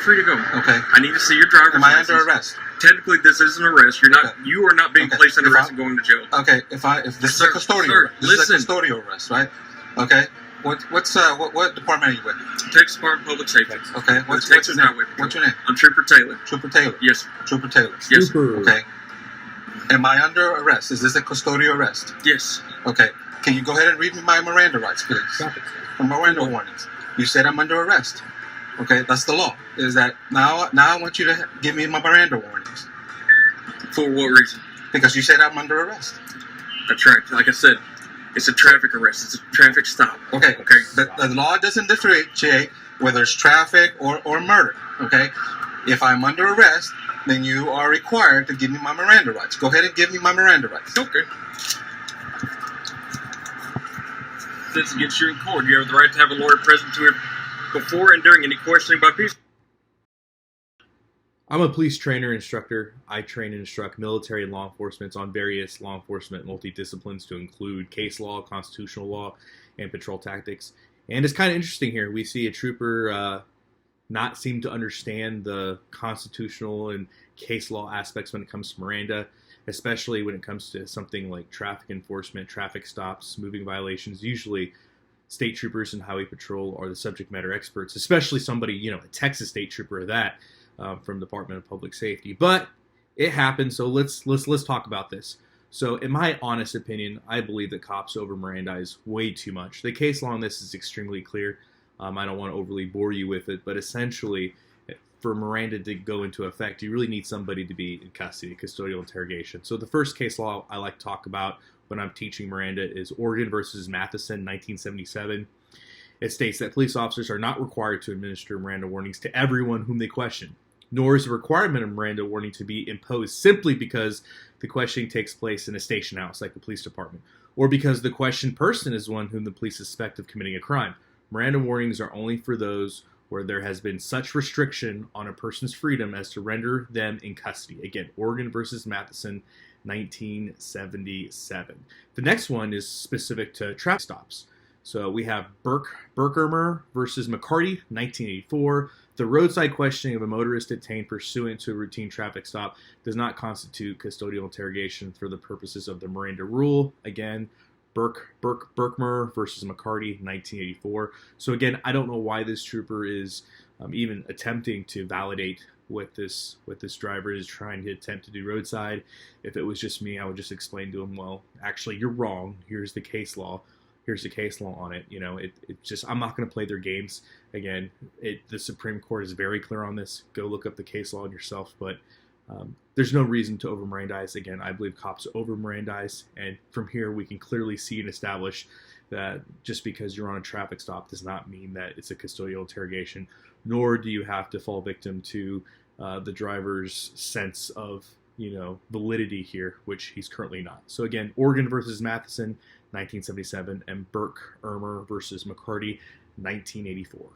not free to go. Okay. I need to see your driver's Am I license. under arrest? Technically, this is an arrest. You're not. Okay. You are not being Okay. placed under If arrest I- and going to jail. Okay. If this Sir, is a custodial, sir, this is a listen. custodial arrest, right? Okay. What department are you with? Texas Department of Public Safety. Okay. What's Texas your name? Highway Patrol. What's your name? I'm Trooper Taylor. Trooper Taylor. Yes, sir. Trooper Taylor. Yes, sir. Super. Okay. Am I under arrest? Is this a custodial arrest? Yes. Okay. Can you go ahead and read me my Miranda rights, please? Stop it. My Miranda warnings. You said I'm under arrest. Okay, that's the law. Is that now I want you to give me my Miranda warnings. For what reason? Because you said I'm under arrest. That's right. Like I said, it's a traffic arrest. It's a traffic stop. Okay. Okay. The law doesn't differentiate whether it's traffic or murder. Okay. If I'm under arrest, then you are required to give me my Miranda rights. Go ahead and give me my Miranda rights. Okay. Since against you in court, you have the right to have a lawyer present to it before and during any questioning by peace. I'm a police trainer instructor. I train and instruct military and law enforcement on various law enforcement multidisciplines to include case law, constitutional law, and patrol tactics. And it's kind of interesting here. We see a trooper not seem to understand the constitutional and case law aspects when it comes to Miranda, especially when it comes to something like traffic enforcement, traffic stops, moving violations. Usually state troopers and highway patrol are the subject matter experts, especially somebody, a Texas state trooper of that. From the Department of Public Safety, but it happened. So let's talk about this. So, in my honest opinion, I believe that cops over Mirandize way too much. The case law on this is extremely clear. I don't want to overly bore you with it, but essentially, for Miranda to go into effect, you really need somebody to be in custody, custodial interrogation. So, the first case law I like to talk about when I'm teaching Miranda is Oregon versus Matheson, 1977. It states that police officers are not required to administer Miranda warnings to everyone whom they question, nor is the requirement of Miranda warning to be imposed simply because the questioning takes place in a station house like the police department, or because the questioned person is one whom the police suspect of committing a crime. Miranda warnings are only for those where there has been such restriction on a person's freedom as to render them in custody. Again, Oregon versus Matheson, 1977. The next one is specific to traffic stops. So we have Berkermer versus McCarty, 1984. The roadside questioning of a motorist detained pursuant to a routine traffic stop does not constitute custodial interrogation for the purposes of the Miranda rule. Again, Berkmer versus McCarty, 1984. So again, I don't know why this trooper is even attempting to validate what this driver is trying to attempt to do roadside. If it was just me, I would just explain to him, well, actually, you're wrong. Here's the case law. Here's the case law on it. It just, I'm not going to play their games. Again, the Supreme Court is very clear on this. Go look up the case law yourself. But there's no reason to over Mirandize. Again, I believe cops over Mirandize. And from here, we can clearly see and establish that just because you're on a traffic stop does not mean that it's a custodial interrogation, nor do you have to fall victim to the driver's sense of validity here, which he's currently not. So again, Oregon versus Matheson, 1977, and Berkmer versus McCarty, 1984.